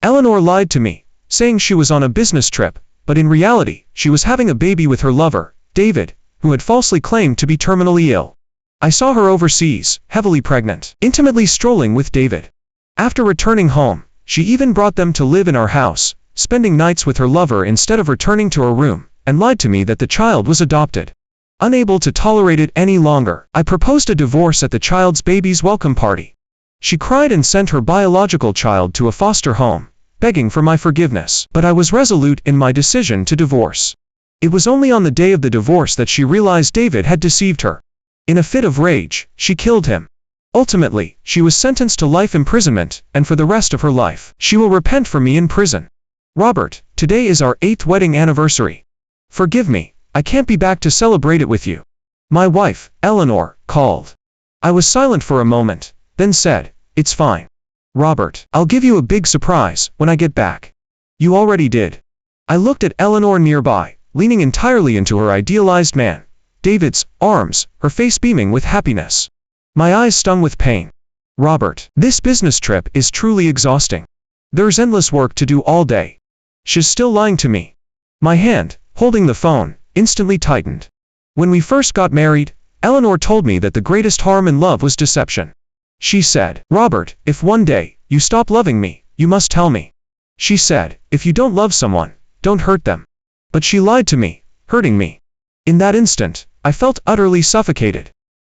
Eleanor lied to me, saying she was on a business trip, but in reality, she was having a baby with her lover, David, who had falsely claimed to be terminally ill. I saw her overseas, heavily pregnant, intimately strolling with David. After returning home, she even brought them to live in our house, spending nights with her lover instead of returning to her room, and lied to me that the child was adopted. Unable to tolerate it any longer, I proposed a divorce at the child's baby's welcome party. She cried and sent her biological child to a foster home, begging for my forgiveness, but I was resolute in my decision to divorce. It was only on the day of the divorce that she realized David had deceived her. In a fit of rage, she killed him. Ultimately, she was sentenced to life imprisonment, and for the rest of her life, she will repent for me in prison. Robert, today is our 8th wedding anniversary. Forgive me, I can't be back to celebrate it with you. My wife, Eleanor, called. I was silent for a moment, then said, "It's fine. Robert, I'll give you a big surprise when I get back." "You already did." I looked at Eleanor nearby, leaning entirely into her idealized man, David's, arms, her face beaming with happiness. My eyes stung with pain. "Robert, this business trip is truly exhausting. There's endless work to do all day." She's still lying to me. My hand, holding the phone, instantly tightened. When we first got married, Eleanor told me that the greatest harm in love was deception. She said, "Robert, if one day you stop loving me, you must tell me." She said, "If you don't love someone, don't hurt them." But she lied to me, hurting me. In that instant, I felt utterly suffocated.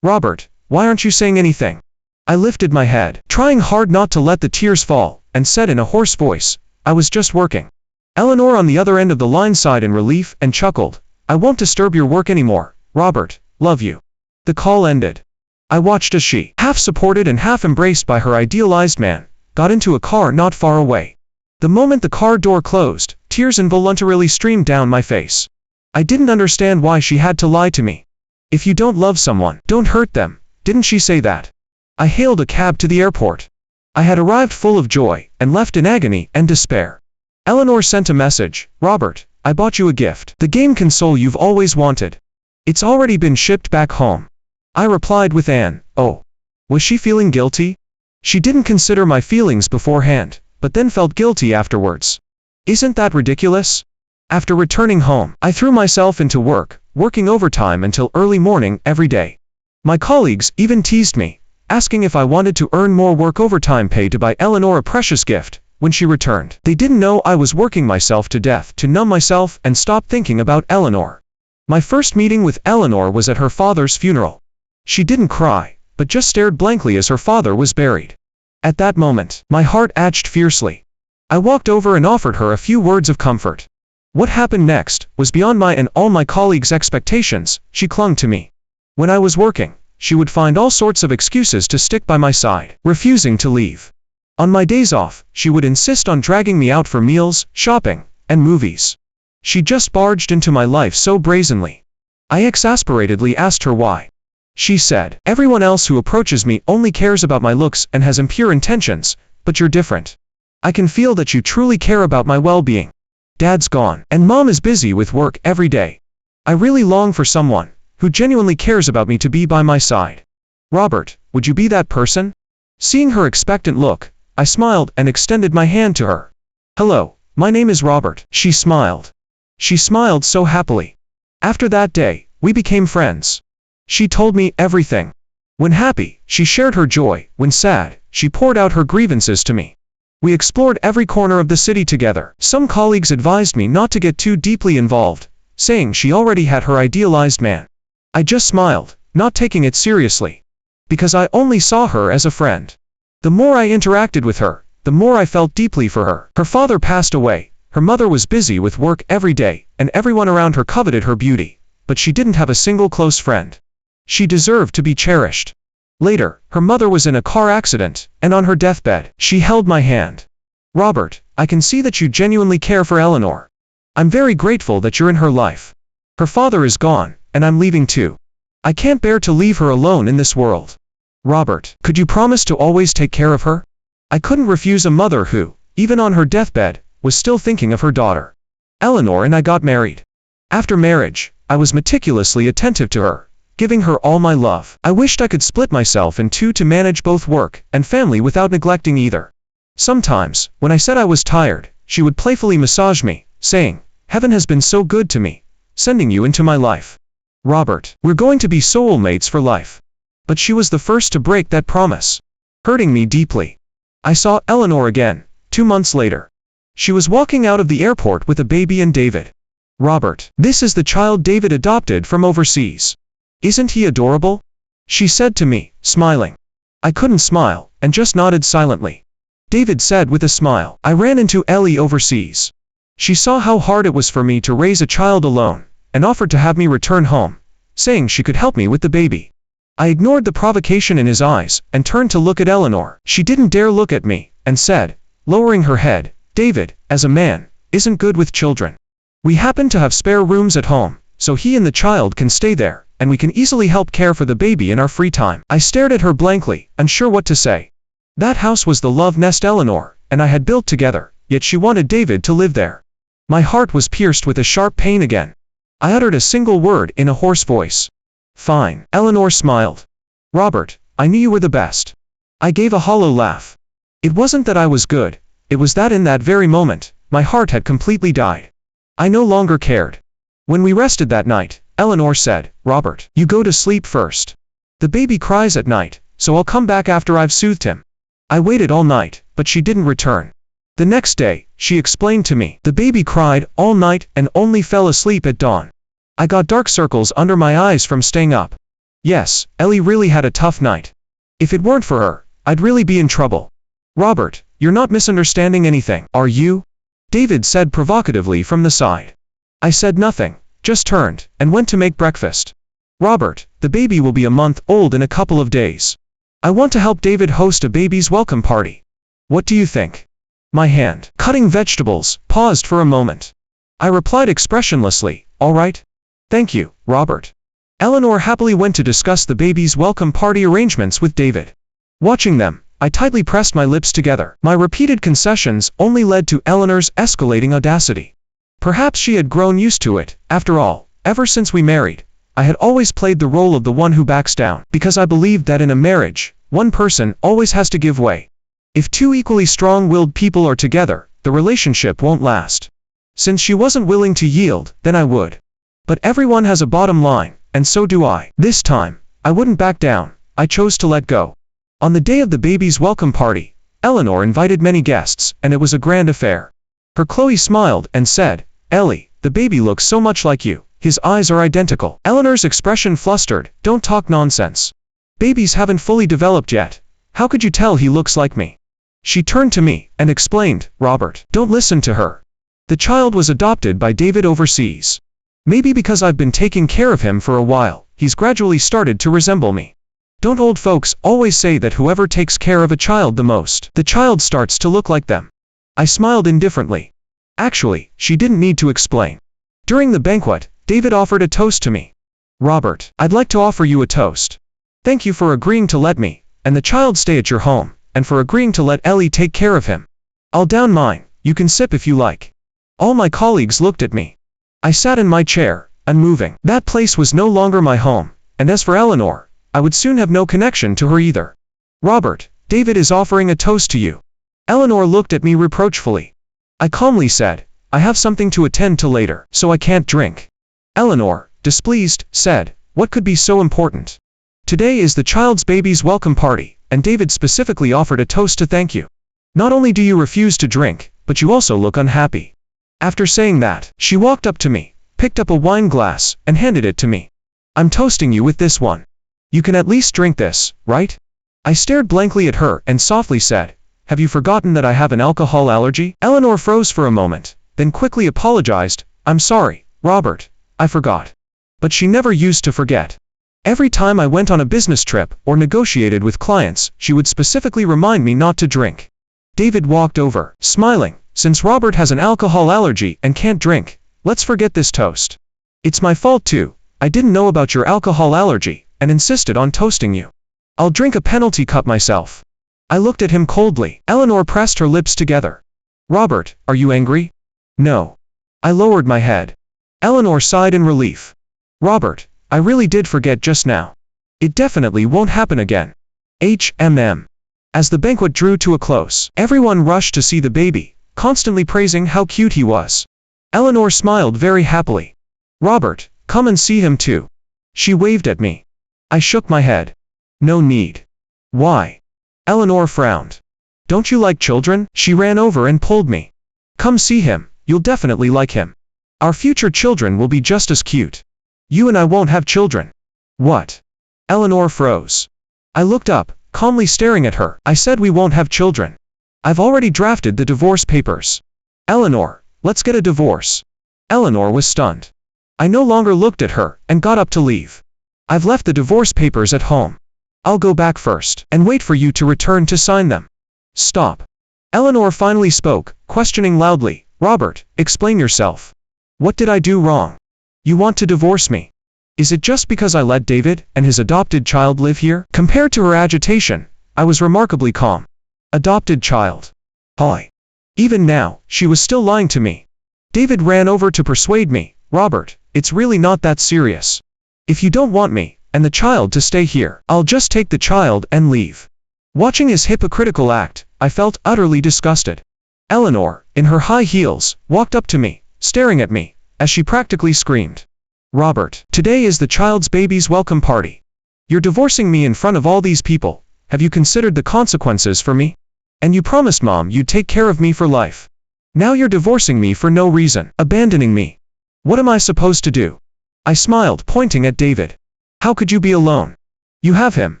"Robert, why aren't you saying anything?" I lifted my head, trying hard not to let the tears fall, and said in a hoarse voice, "I was just working." Eleanor on the other end of the line sighed in relief and chuckled. "I won't disturb your work anymore, Robert, love you." The call ended. I watched as she, half supported and half embraced by her idealized man, got into a car not far away. The moment the car door closed, tears involuntarily streamed down my face. I didn't understand why she had to lie to me. If you don't love someone, don't hurt them, didn't she say that? I hailed a cab to the airport. I had arrived full of joy, and left in agony and despair. Eleanor sent a message, "Robert, I bought you a gift, the game console you've always wanted. It's already been shipped back home." I replied with an, "Oh." Was she feeling guilty? She didn't consider my feelings beforehand, but then felt guilty afterwards. Isn't that ridiculous? After returning home, I threw myself into work, working overtime until early morning every day. My colleagues even teased me, asking if I wanted to earn more work overtime pay to buy Eleanor a precious gift when she returned. They didn't know I was working myself to death to numb myself and stop thinking about Eleanor. My first meeting with Eleanor was at her father's funeral. She didn't cry, but just stared blankly as her father was buried. At that moment, my heart ached fiercely. I walked over and offered her a few words of comfort. What happened next was beyond my and all my colleagues' expectations. She clung to me. When I was working, she would find all sorts of excuses to stick by my side, refusing to leave. On my days off, she would insist on dragging me out for meals, shopping, and movies. She just barged into my life so brazenly. I exasperatedly asked her why. She said, "Everyone else who approaches me only cares about my looks and has impure intentions, but you're different. I can feel that you truly care about my well-being. Dad's gone, and Mom is busy with work every day. I really long for someone who genuinely cares about me to be by my side. Robert, would you be that person?" Seeing her expectant look, I smiled and extended my hand to her. "Hello, my name is Robert," she smiled. She smiled so happily. After that day, we became friends. She told me everything. When happy, she shared her joy. When sad, she poured out her grievances to me. We explored every corner of the city together. Some colleagues advised me not to get too deeply involved, saying she already had her idealized man. I just smiled, not taking it seriously, because I only saw her as a friend. The more I interacted with her, the more I felt deeply for her. Her father passed away, her mother was busy with work every day, and everyone around her coveted her beauty, but she didn't have a single close friend. She deserved to be cherished. Later, her mother was in a car accident, and on her deathbed, she held my hand. "Robert, I can see that you genuinely care for Eleanor. I'm very grateful that you're in her life. Her father is gone, and I'm leaving too. I can't bear to leave her alone in this world. Robert, could you promise to always take care of her?" I couldn't refuse a mother who, even on her deathbed, was still thinking of her daughter. Eleanor and I got married. After marriage, I was meticulously attentive to her, giving her all my love. I wished I could split myself in two to manage both work and family without neglecting either. Sometimes, when I said I was tired, she would playfully massage me, saying, "Heaven has been so good to me, sending you into my life. Robert, we're going to be soulmates for life." But she was the first to break that promise, hurting me deeply. I saw Eleanor again, 2 months later. She was walking out of the airport with a baby and David. "Robert, this is the child David adopted from overseas. Isn't he adorable?" she said to me, smiling. I couldn't smile, and just nodded silently. David said with a smile, "I ran into Ellie overseas. She saw how hard it was for me to raise a child alone, and offered to have me return home, saying she could help me with the baby." I ignored the provocation in his eyes, and turned to look at Eleanor. She didn't dare look at me, and said, lowering her head, "David, as a man, isn't good with children. We happen to have spare rooms at home, so he and the child can stay there, and we can easily help care for the baby in our free time." I stared at her blankly, unsure what to say. That house was the love nest Eleanor and I had built together, yet she wanted David to live there. My heart was pierced with a sharp pain again. I uttered a single word in a hoarse voice. "Fine." Eleanor smiled. "Robert, I knew you were the best." I gave a hollow laugh. It wasn't that I was good, it was that in that very moment, my heart had completely died. I no longer cared. When we rested that night, Eleanor said, "Robert, you go to sleep first. The baby cries at night, so I'll come back after I've soothed him." I waited all night, but she didn't return. The next day, she explained to me, "The baby cried all night and only fell asleep at dawn. I got dark circles under my eyes from staying up." Yes, Ellie really had a tough night. If it weren't for her, I'd really be in trouble. "Robert, you're not misunderstanding anything, are you?" David said provocatively from the side. I said nothing, just turned, and went to make breakfast. "Robert, the baby will be a month old in a couple of days. I want to help David host a baby's welcome party. What do you think?" My hand, cutting vegetables, paused for a moment. I replied expressionlessly, "All right. Thank you, Robert." Eleanor happily went to discuss the baby's welcome party arrangements with David. Watching them, I tightly pressed my lips together. My repeated concessions only led to Eleanor's escalating audacity. Perhaps she had grown used to it. After all, ever since we married, I had always played the role of the one who backs down, because I believed that in a marriage, one person always has to give way. If two equally strong-willed people are together, the relationship won't last. Since she wasn't willing to yield, then I would. But everyone has a bottom line, and so do I. This time, I wouldn't back down. I chose to let go. On the day of the baby's welcome party, Eleanor invited many guests, and it was a grand affair. Her Chloe smiled and said, "Ellie, the baby looks so much like you. His eyes are identical." Eleanor's expression flustered. "Don't talk nonsense. Babies haven't fully developed yet. How could you tell he looks like me?" She turned to me and explained, "Robert, don't listen to her. The child was adopted by David overseas. Maybe because I've been taking care of him for a while, he's gradually started to resemble me. Don't old folks always say that whoever takes care of a child the most, the child starts to look like them?" I smiled indifferently. Actually, she didn't need to explain. During the banquet, David offered a toast to me. "Robert, I'd like to offer you a toast. Thank you for agreeing to let me and the child stay at your home, and for agreeing to let Ellie take care of him. I'll down mine, you can sip if you like." All my colleagues looked at me. I sat in my chair, unmoving. That place was no longer my home, and as for Eleanor, I would soon have no connection to her either. "Robert, David is offering a toast to you." Eleanor looked at me reproachfully. I calmly said, "I have something to attend to later, so I can't drink." Eleanor, displeased, said, "What could be so important? Today is the child's baby's welcome party, and David specifically offered a toast to thank you. Not only do you refuse to drink, but you also look unhappy." After saying that, she walked up to me, picked up a wine glass, and handed it to me. "I'm toasting you with this one. You can at least drink this, right?" I stared blankly at her and softly said, "Have you forgotten that I have an alcohol allergy?" Eleanor froze for a moment, then quickly apologized. "I'm sorry, Robert, I forgot." But she never used to forget. Every time I went on a business trip or negotiated with clients, she would specifically remind me not to drink. David walked over, smiling. "Since Robert has an alcohol allergy and can't drink, let's forget this toast. It's my fault too. I didn't know about your alcohol allergy and insisted on toasting you. I'll drink a penalty cup myself." I looked at him coldly. Eleanor pressed her lips together. "Robert, are you angry?" "No." I lowered my head. Eleanor sighed in relief. "Robert, I really did forget just now. It definitely won't happen again. HMM." As the banquet drew to a close, everyone rushed to see the baby, constantly praising how cute he was. Eleanor smiled very happily. "Robert, come and see him too." She waved at me. I shook my head. "No need." "Why?" Eleanor frowned. "Don't you like children?" She ran over and pulled me. "Come see him, you'll definitely like him. Our future children will be just as cute. You and I won't have children." "What?" Eleanor froze. I looked up, calmly staring at her. "I said we won't have children. I've already drafted the divorce papers." "Eleanor, let's get a divorce." Eleanor was stunned. I no longer looked at her, and got up to leave. "I've left the divorce papers at home. I'll go back first, and wait for you to return to sign them." "Stop." Eleanor finally spoke, questioning loudly. "Robert, explain yourself. What did I do wrong? You want to divorce me? Is it just because I let David and his adopted child live here?" Compared to her agitation, I was remarkably calm. Adopted child. Hi. Even now, she was still lying to me. David ran over to persuade me. "Robert, it's really not that serious. If you don't want me and the child to stay here, I'll just take the child and leave." Watching his hypocritical act, I felt utterly disgusted. Eleanor, in her high heels, walked up to me, staring at me, as she practically screamed. "Robert, today is the child's baby's welcome party. You're divorcing me in front of all these people. Have you considered the consequences for me? And you promised Mom you'd take care of me for life. Now you're divorcing me for no reason, abandoning me. What am I supposed to do?" I smiled, pointing at David. "How could you be alone? You have him,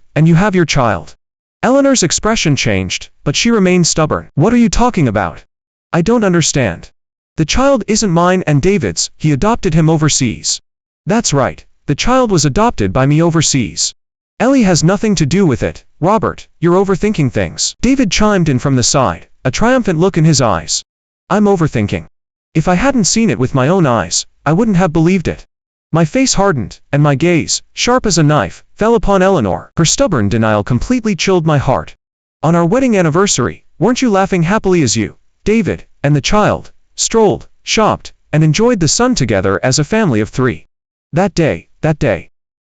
and you have your child." Eleanor's expression changed, but she remained stubborn. "What are you talking about? I don't understand. The child isn't mine and David's, he adopted him overseas." "That's right, the child was adopted by me overseas. Ellie has nothing to do with it." "Robert, you're overthinking things." David chimed in from the side, a triumphant look in his eyes. "I'm overthinking. If I hadn't seen it with my own eyes, I wouldn't have believed it." My face hardened, and my gaze, sharp as a knife, fell upon Eleanor. Her stubborn denial completely chilled my heart. "On our wedding anniversary, weren't you laughing happily as you, David, and the child, strolled, shopped, and enjoyed the sun together as a family of three? That day.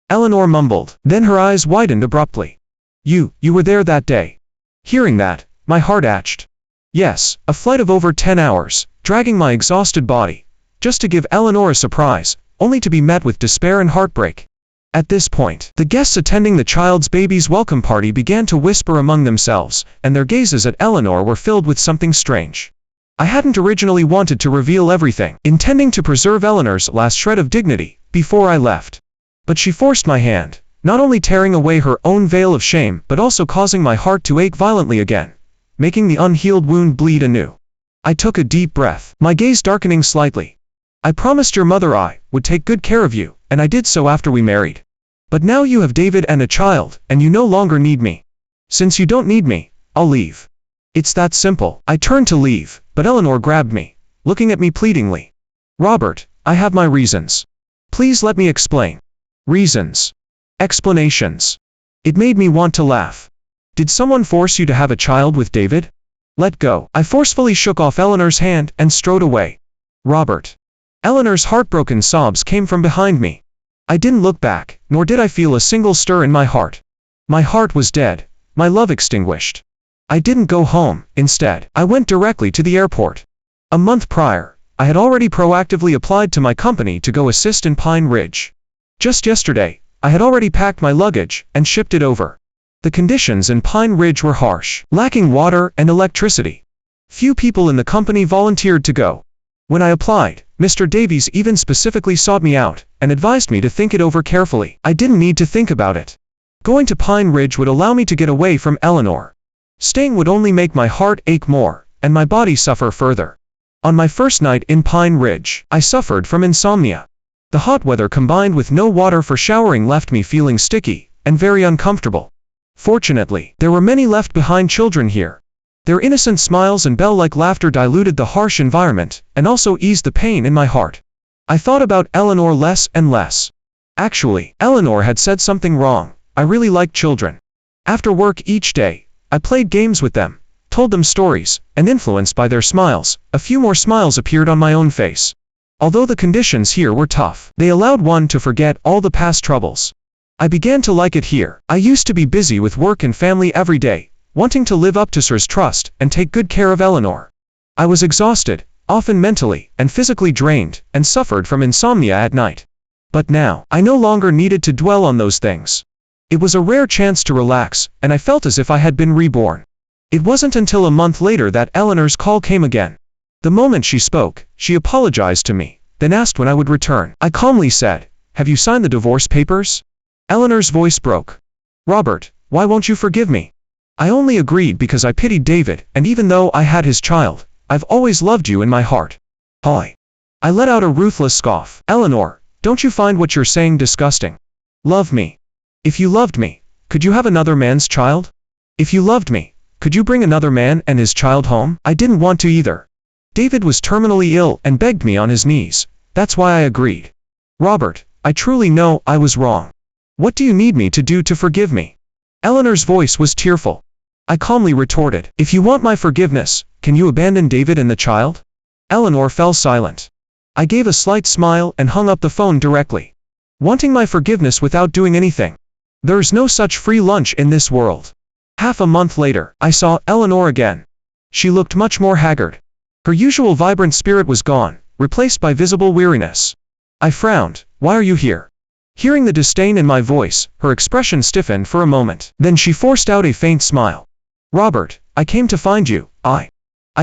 Eleanor mumbled, then her eyes widened abruptly. You were there that day." Hearing that, my heart ached. Yes, a flight of over 10 hours, dragging my exhausted body, just to give Eleanor a surprise, only to be met with despair and heartbreak. At this point, the guests attending the child's baby's welcome party began to whisper among themselves, and their gazes at Eleanor were filled with something strange. I hadn't originally wanted to reveal everything, intending to preserve Eleanor's last shred of dignity before I left. But she forced my hand, not only tearing away her own veil of shame but also causing my heart to ache violently again, making the unhealed wound bleed anew. I took a deep breath, my gaze darkening slightly. "I promised your mother I would take good care of you, and I did so after we married. But now you have David and a child, and you no longer need me. Since you don't need me, I'll leave. It's that simple." I turned to leave, but Eleanor grabbed me, looking at me pleadingly. "Robert, I have my reasons. Please let me explain." Reasons. Explanations. It made me want to laugh. "Did someone force you to have a child with David? Let go." I forcefully shook off Eleanor's hand and strode away. "Robert." Eleanor's heartbroken sobs came from behind me. I didn't look back, nor did I feel a single stir in my heart. My heart was dead, my love extinguished. I didn't go home. Instead, I went directly to the airport. A month prior, I had already proactively applied to my company to go assist in Pine Ridge. Just yesterday, I had already packed my luggage and shipped it over. The conditions in Pine Ridge were harsh, lacking water and electricity. Few people in the company volunteered to go. When I applied, Mr. Davies even specifically sought me out and advised me to think it over carefully. I didn't need to think about it. Going to Pine Ridge would allow me to get away from Eleanor. Staying would only make my heart ache more, and my body suffer further. On my first night in Pine Ridge, I suffered from insomnia. The hot weather combined with no water for showering left me feeling sticky and very uncomfortable. Fortunately, there were many left behind children here. Their innocent smiles and bell-like laughter diluted the harsh environment and also eased the pain in my heart. I thought about Eleanor less and less. Actually, Eleanor had said something wrong. I really liked children. After work each day, I played games with them, told them stories, and influenced by their smiles, a few more smiles appeared on my own face. Although the conditions here were tough, they allowed one to forget all the past troubles. I began to like it here. I used to be busy with work and family every day, wanting to live up to Sir's trust and take good care of Eleanor. I was exhausted, often mentally and physically drained, and suffered from insomnia at night. But now, I no longer needed to dwell on those things. It was a rare chance to relax, and I felt as if I had been reborn. It wasn't until a month later that Eleanor's call came again. The moment she spoke, she apologized to me, then asked when I would return. I calmly said, "Have you signed the divorce papers?" Eleanor's voice broke. "Robert, why won't you forgive me?" I only agreed because I pitied David, and even though I had his child, I've always loved you in my heart. I let out a ruthless scoff. "Eleanor, don't you find what you're saying disgusting? Love me. If you loved me, could you have another man's child? If you loved me, could you bring another man and his child home?" I didn't want to either. David was terminally ill and begged me on his knees. That's why I agreed. "Robert, I truly know I was wrong. What do you need me to do to forgive me?" Eleanor's voice was tearful. I calmly retorted, "If you want my forgiveness, can you abandon David and the child?" Eleanor fell silent. I gave a slight smile and hung up the phone directly. Wanting my forgiveness without doing anything. There's no such free lunch in this world. Half a month later, I saw Eleanor again. She looked much more haggard. Her usual vibrant spirit was gone, replaced by visible weariness. I frowned. "Why are you here?" Hearing the disdain in my voice, her expression stiffened for a moment. Then she forced out a faint smile. "Robert, I came to find you." I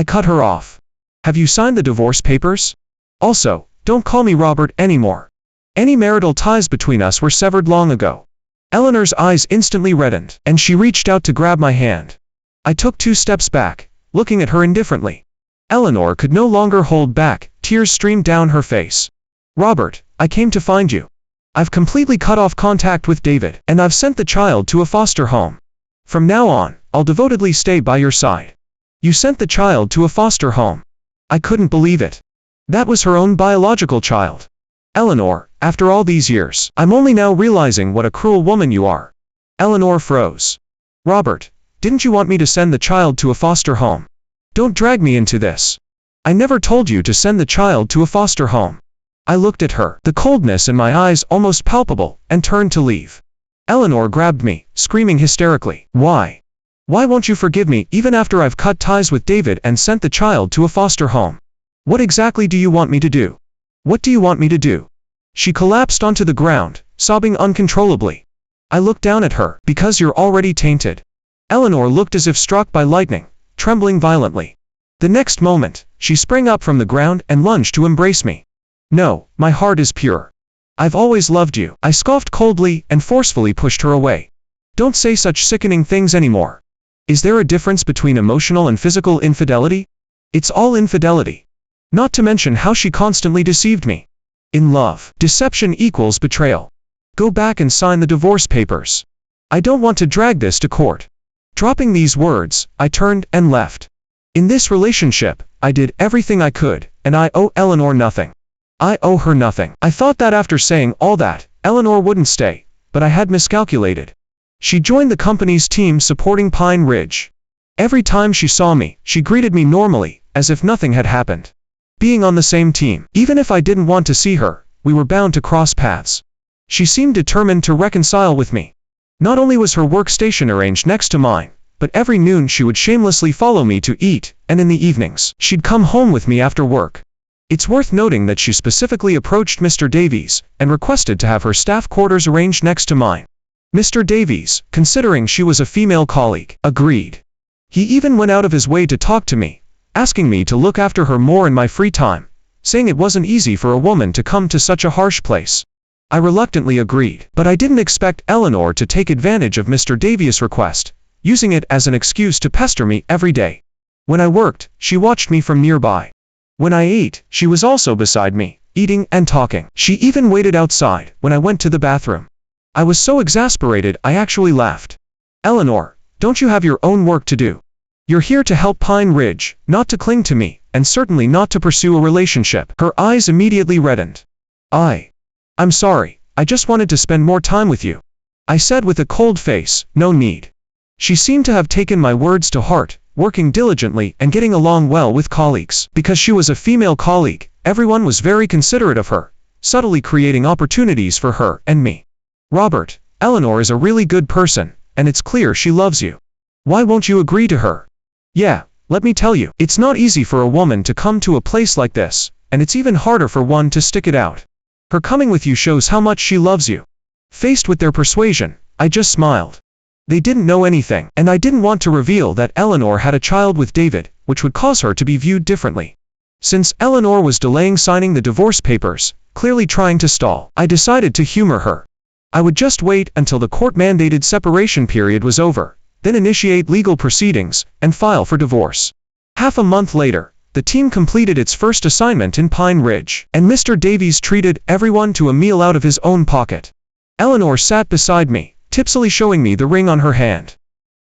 cut her off. "Have you signed the divorce papers? Also, don't call me Robert anymore. Any marital ties between us were severed long ago." Eleanor's eyes instantly reddened, and she reached out to grab my hand. I took 2 steps back, looking at her indifferently. Eleanor could no longer hold back, tears streamed down her face. "Robert, I came to find you. I've completely cut off contact with David, and I've sent the child to a foster home. From now on, I'll devotedly stay by your side." "You sent the child to a foster home?" I couldn't believe it. That was her own biological child. "Eleanor, after all these years, I'm only now realizing what a cruel woman you are." Eleanor froze. "Robert, didn't you want me to send the child to a foster home? Don't drag me into this. I never told you to send the child to a foster home." I looked at her, the coldness in my eyes almost palpable, and turned to leave. Eleanor grabbed me, screaming hysterically, "Why? Why won't you forgive me even after I've cut ties with David and sent the child to a foster home? What exactly do you want me to do? What do you want me to do?" She collapsed onto the ground, sobbing uncontrollably. I looked down at her. "Because you're already tainted." Eleanor looked as if struck by lightning, trembling violently. The next moment, she sprang up from the ground and lunged to embrace me. "No, my heart is pure. I've always loved you." I scoffed coldly and forcefully pushed her away. "Don't say such sickening things anymore. Is there a difference between emotional and physical infidelity? It's all infidelity. Not to mention how she constantly deceived me. In love, deception equals betrayal. Go back and sign the divorce papers. I don't want to drag this to court." Dropping these words, I turned and left. In this relationship, I did everything I could, and I owe Eleanor nothing. I owe her nothing. I thought that after saying all that, Eleanor wouldn't stay, but I had miscalculated. She joined the company's team supporting Pine Ridge. Every time she saw me, she greeted me normally, as if nothing had happened. Being on the same team, even if I didn't want to see her, we were bound to cross paths. She seemed determined to reconcile with me. Not only was her workstation arranged next to mine, but every noon she would shamelessly follow me to eat, and in the evenings, she'd come home with me after work. It's worth noting that she specifically approached Mr. Davies and requested to have her staff quarters arranged next to mine. Mr. Davies, considering she was a female colleague, agreed. He even went out of his way to talk to me, asking me to look after her more in my free time, saying it wasn't easy for a woman to come to such a harsh place. I reluctantly agreed, but I didn't expect Eleanor to take advantage of Mr. Davies' request, using it as an excuse to pester me every day. When I worked, she watched me from nearby. When I ate, she was also beside me, eating and talking. She even waited outside when I went to the bathroom. I was so exasperated I actually laughed. "Eleanor, don't you have your own work to do? You're here to help Pine Ridge, not to cling to me, and certainly not to pursue a relationship." Her eyes immediately reddened. I'm sorry, I just wanted to spend more time with you," I said with a cold face. "No need." She seemed to have taken my words to heart, working diligently and getting along well with colleagues. Because she was a female colleague, everyone was very considerate of her, subtly creating opportunities for her and me. "Robert, Eleanor is a really good person, and it's clear she loves you. Why won't you agree to her? Yeah, let me tell you, it's not easy for a woman to come to a place like this, and it's even harder for one to stick it out. Her coming with you shows how much she loves you. Faced with their persuasion, I just smiled. They didn't know anything, and I didn't want to reveal that Eleanor had a child with David, which would cause her to be viewed differently. Since Eleanor was delaying signing the divorce papers, clearly trying to stall, I decided to humor her. I would just wait until the court-mandated separation period was over, then initiate legal proceedings, and file for divorce. Half a month later, the team completed its first assignment in Pine Ridge, and Mr. Davies treated everyone to a meal out of his own pocket. Eleanor sat beside me, tipsily showing me the ring on her hand.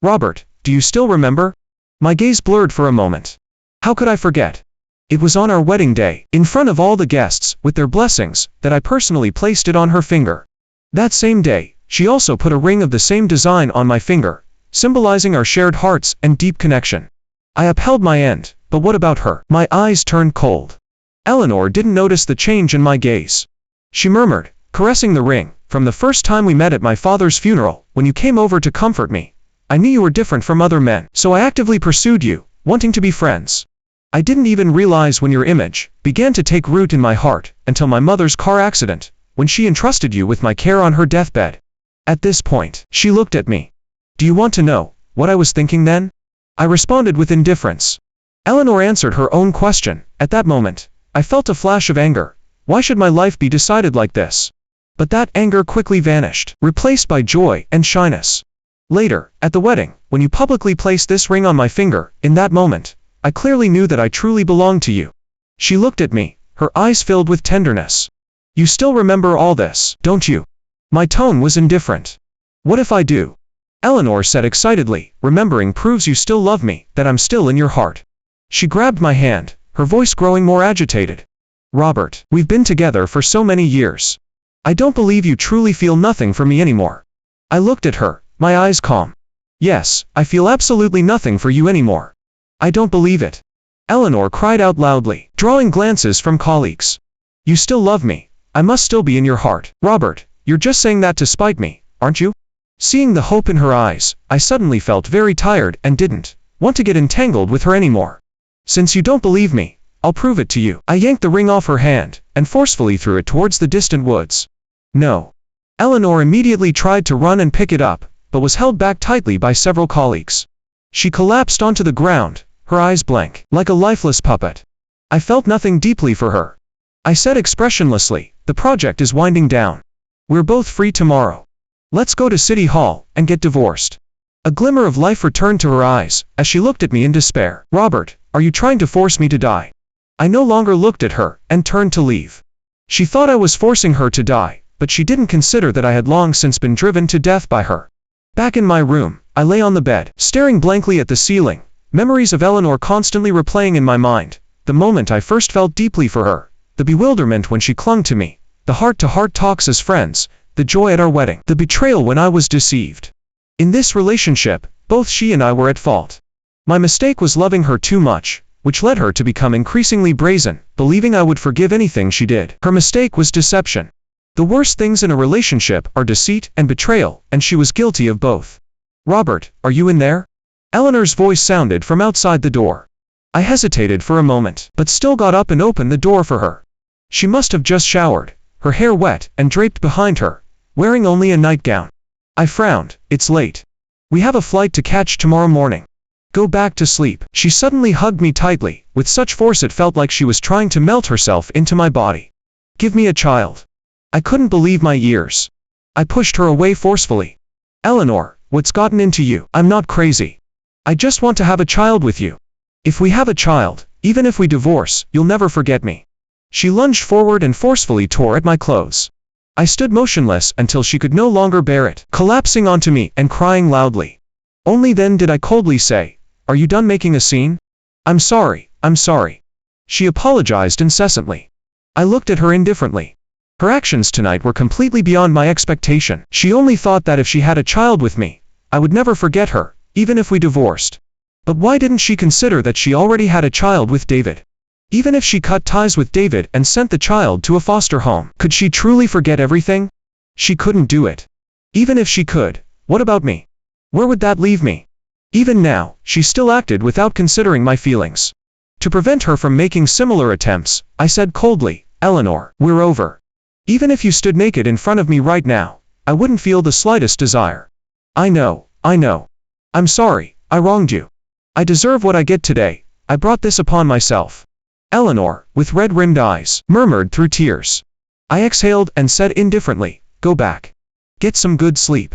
Robert, do you still remember? My gaze blurred for a moment. How could I forget? It was on our wedding day, in front of all the guests, with their blessings, that I personally placed it on her finger. That same day, she also put a ring of the same design on my finger, symbolizing our shared hearts and deep connection. I upheld my end, but what about her? My eyes turned cold. Eleanor didn't notice the change in my gaze. She murmured, caressing the ring, "From the first time we met at my father's funeral, when you came over to comfort me, I knew you were different from other men, so I actively pursued you, wanting to be friends. I didn't even realize when your image began to take root in my heart until my mother's car accident, when she entrusted you with my care on her deathbed." At this point, she looked at me. Do you want to know what I was thinking then? I responded with indifference. Eleanor answered her own question. At that moment, I felt a flash of anger. Why should my life be decided like this? But that anger quickly vanished, replaced by joy and shyness. Later, at the wedding, when you publicly placed this ring on my finger, in that moment, I clearly knew that I truly belonged to you. She looked at me, her eyes filled with tenderness. You still remember all this, don't you? My tone was indifferent. What if I do? Eleanor said excitedly, remembering proves you still love me, that I'm still in your heart. She grabbed my hand, her voice growing more agitated. Robert, we've been together for so many years. I don't believe you truly feel nothing for me anymore. I looked at her, my eyes calm. Yes, I feel absolutely nothing for you anymore. I don't believe it. Eleanor cried out loudly, drawing glances from colleagues. You still love me. I must still be in your heart. Robert, you're just saying that to spite me, aren't you? Seeing the hope in her eyes, I suddenly felt very tired and didn't want to get entangled with her anymore. Since you don't believe me, I'll prove it to you. I yanked the ring off her hand and forcefully threw it towards the distant woods. No. Eleanor immediately tried to run and pick it up, but was held back tightly by several colleagues. She collapsed onto the ground, her eyes blank, like a lifeless puppet. I felt nothing deeply for her. I said expressionlessly, the project is winding down. We're both free tomorrow. Let's go to City Hall and get divorced. A glimmer of life returned to her eyes as she looked at me in despair. Robert, are you trying to force me to die? I no longer looked at her and turned to leave. She thought I was forcing her to die, but she didn't consider that I had long since been driven to death by her. Back in my room, I lay on the bed, staring blankly at the ceiling, memories of Eleanor constantly replaying in my mind. The moment I first felt deeply for her, the bewilderment when she clung to me, the heart-to-heart talks as friends, the joy at our wedding, the betrayal when I was deceived. In this relationship, both she and I were at fault. My mistake was loving her too much, which led her to become increasingly brazen, believing I would forgive anything she did. Her mistake was deception. The worst things in a relationship are deceit and betrayal, and she was guilty of both. Robert, are you in there? Eleanor's voice sounded from outside the door. I hesitated for a moment, but still got up and opened the door for her. She must have just showered, her hair wet and draped behind her, wearing only a nightgown. I frowned. It's late. We have a flight to catch tomorrow morning. Go back to sleep. She suddenly hugged me tightly, with such force it felt like she was trying to melt herself into my body. Give me a child. I couldn't believe my ears. I pushed her away forcefully. Eleanor, what's gotten into you? I'm not crazy. I just want to have a child with you. If we have a child, even if we divorce, you'll never forget me. She lunged forward and forcefully tore at my clothes. I stood motionless until she could no longer bear it, collapsing onto me and crying loudly. Only then did I coldly say, "Are you done making a scene?" I'm sorry. She apologized incessantly. I looked at her indifferently. Her actions tonight were completely beyond my expectation. She only thought that if she had a child with me, I would never forget her, even if we divorced. But why didn't she consider that she already had a child with David? Even if she cut ties with David and sent the child to a foster home, could she truly forget everything? She couldn't do it. Even if she could, what about me? Where would that leave me? Even now, she still acted without considering my feelings. To prevent her from making similar attempts, I said coldly, Eleanor, we're over. Even if you stood naked in front of me right now, I wouldn't feel the slightest desire. I know. I'm sorry, I wronged you. I deserve what I get today. I brought this upon myself. Eleanor, with red-rimmed eyes, murmured through tears. I exhaled and said indifferently, go back. Get some good sleep.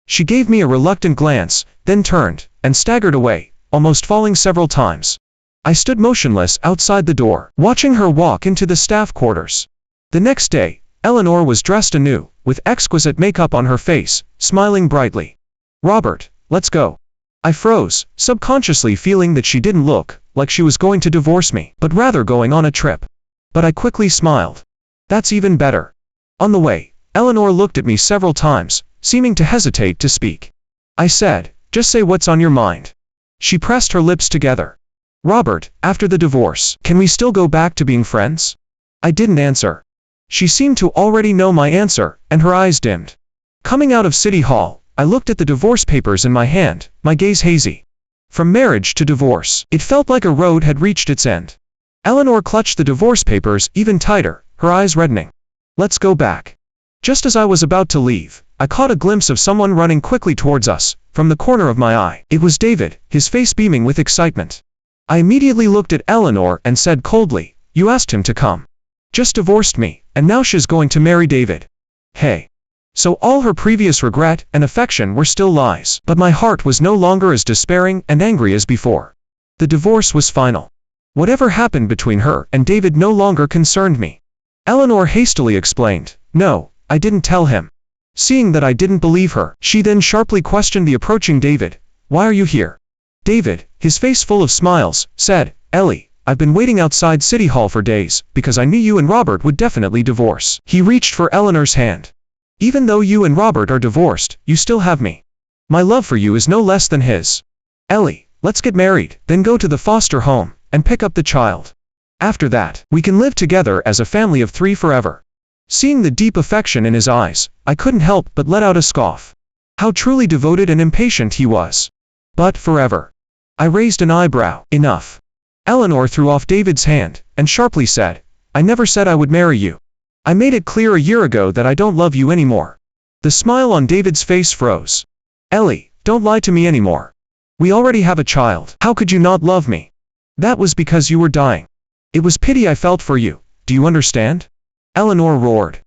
She gave me a reluctant glance, then turned, and staggered away, almost falling several times. I stood motionless outside the door, watching her walk into the staff quarters. The next day, Eleanor was dressed anew, with exquisite makeup on her face, smiling brightly. Robert, let's go. I froze, subconsciously feeling that she didn't look like she was going to divorce me, but rather going on a trip. But I quickly smiled. That's even better. On the way, Eleanor looked at me several times, seeming to hesitate to speak. I said, just say what's on your mind. She pressed her lips together. Robert, after the divorce, can we still go back to being friends? I didn't answer. She seemed to already know my answer, and her eyes dimmed. Coming out of City Hall, I looked at the divorce papers in my hand, my gaze hazy. From marriage to divorce, it felt like a road had reached its end. Eleanor clutched the divorce papers even tighter, her eyes reddening. Let's go back. Just as I was about to leave, I caught a glimpse of someone running quickly towards us, from the corner of my eye. It was David, his face beaming with excitement. I immediately looked at Eleanor and said coldly, you asked him to come. Just divorced me, and now she's going to marry David. Hey. So all her previous regret and affection were still lies, but my heart was no longer as despairing and angry as before. The divorce was final. Whatever happened between her and David no longer concerned me. Eleanor hastily explained, no, I didn't tell him. Seeing that I didn't believe her, she then sharply questioned the approaching David, why are you here? David, his face full of smiles, said, Ellie, I've been waiting outside City Hall for days, because I knew you and Robert would definitely divorce. He reached for Eleanor's hand. Even though you and Robert are divorced, you still have me. My love for you is no less than his. Ellie, let's get married, then go to the foster home, and pick up the child. After that, we can live together as a family of 3 forever. Seeing the deep affection in his eyes, I couldn't help but let out a scoff. How truly devoted and impatient he was. But forever. I raised an eyebrow. Enough. Eleanor threw off David's hand, and sharply said, I never said I would marry you. I made it clear a year ago that I don't love you anymore. The smile on David's face froze. Ellie, don't lie to me anymore. We already have a child. How could you not love me? That was because you were dying. It was pity I felt for you. Do you understand? Eleanor roared.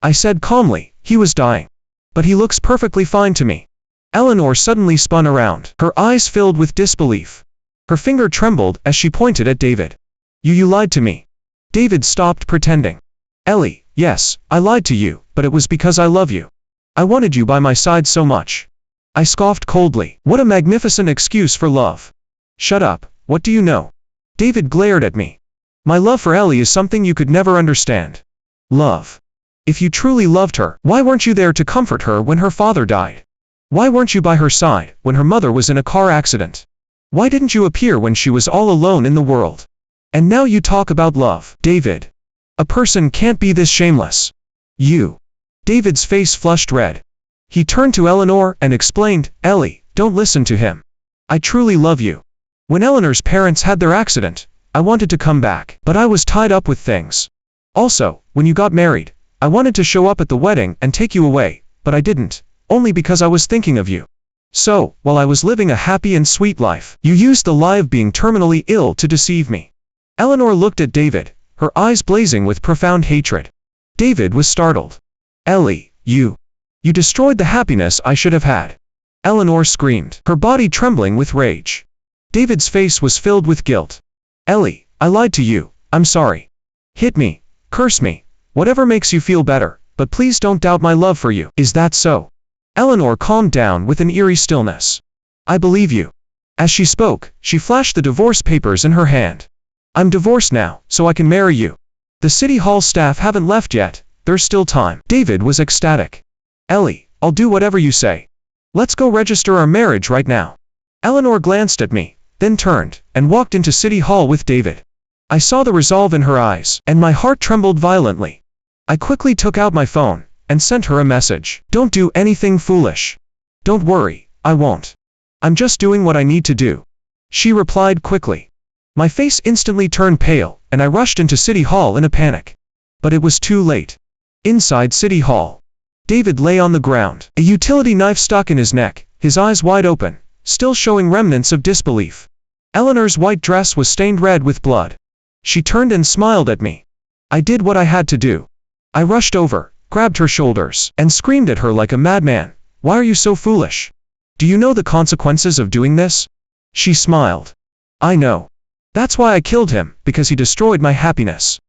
I said calmly, he was dying. But he looks perfectly fine to me. Eleanor suddenly spun around, her eyes filled with disbelief. Her finger trembled as she pointed at David. You lied to me. David stopped pretending. Ellie, yes, I lied to you, but it was because I love you. I wanted you by my side so much. I scoffed coldly. What a magnificent excuse for love. Shut up, what do you know? David glared at me. My love for Ellie is something you could never understand. Love. If you truly loved her, why weren't you there to comfort her when her father died? Why weren't you by her side when her mother was in a car accident? Why didn't you appear when she was all alone in the world? And now you talk about love. David. A person can't be this shameless. You. David's face flushed red. He turned to Eleanor and explained, Ellie, don't listen to him. I truly love you. When Eleanor's parents had their accident, I wanted to come back, but I was tied up with things. Also, when you got married, I wanted to show up at the wedding and take you away, but I didn't, only because I was thinking of you. So, while I was living a happy and sweet life, you used the lie of being terminally ill to deceive me. Eleanor looked at David, her eyes blazing with profound hatred. David was startled. Ellie, you destroyed the happiness I should have had. Eleanor screamed, her body trembling with rage. David's face was filled with guilt. Ellie, I lied to you, I'm sorry. Hit me, curse me, whatever makes you feel better, but please don't doubt my love for you. Is that so? Eleanor calmed down with an eerie stillness. I believe you. As she spoke, she flashed the divorce papers in her hand. I'm divorced now, so I can marry you. The City Hall staff haven't left yet, there's still time. David was ecstatic. Ellie, I'll do whatever you say. Let's go register our marriage right now. Eleanor glanced at me, then turned, and walked into City Hall with David. I saw the resolve in her eyes, and my heart trembled violently. I quickly took out my phone, and sent her a message. Don't do anything foolish. Don't worry, I won't. I'm just doing what I need to do, she replied quickly. My face instantly turned pale, and I rushed into City Hall in a panic. But it was too late. Inside City Hall, David lay on the ground, a utility knife stuck in his neck, his eyes wide open, still showing remnants of disbelief. Eleanor's white dress was stained red with blood. She turned and smiled at me. I did what I had to do. I rushed over, grabbed her shoulders, and screamed at her like a madman. Why are you so foolish? Do you know the consequences of doing this? She smiled. I know. That's why I killed him, because he destroyed my happiness.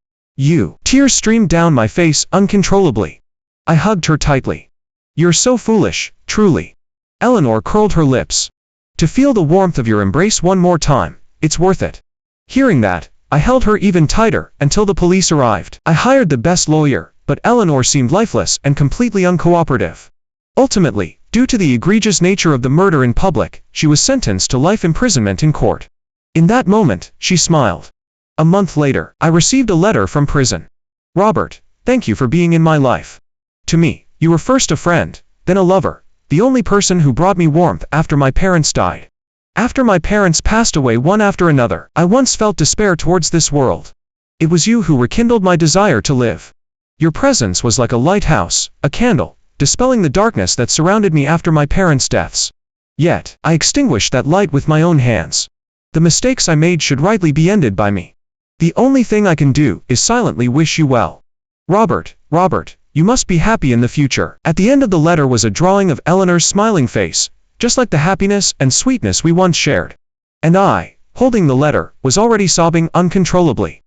Tears streamed down my face uncontrollably. I hugged her tightly. You're so foolish, truly. Eleanor curled her lips. To feel the warmth of your embrace one more time, it's worth it. Hearing that, I held her even tighter until the police arrived. I hired the best lawyer, but Eleanor seemed lifeless and completely uncooperative. Ultimately, due to the egregious nature of the murder in public, she was sentenced to life imprisonment in court. In that moment, she smiled. A month later, I received a letter from prison. Robert, thank you for being in my life. To me, you were first a friend, then a lover, the only person who brought me warmth after my parents died. After my parents passed away one after another, I once felt despair towards this world. It was you who rekindled my desire to live. Your presence was like a lighthouse, a candle, dispelling the darkness that surrounded me after my parents' deaths. Yet, I extinguished that light with my own hands. The mistakes I made should rightly be ended by me. The only thing I can do is silently wish you well. Robert, you must be happy in the future. At the end of the letter was a drawing of Eleanor's smiling face, just like the happiness and sweetness we once shared. And I, holding the letter, was already sobbing uncontrollably.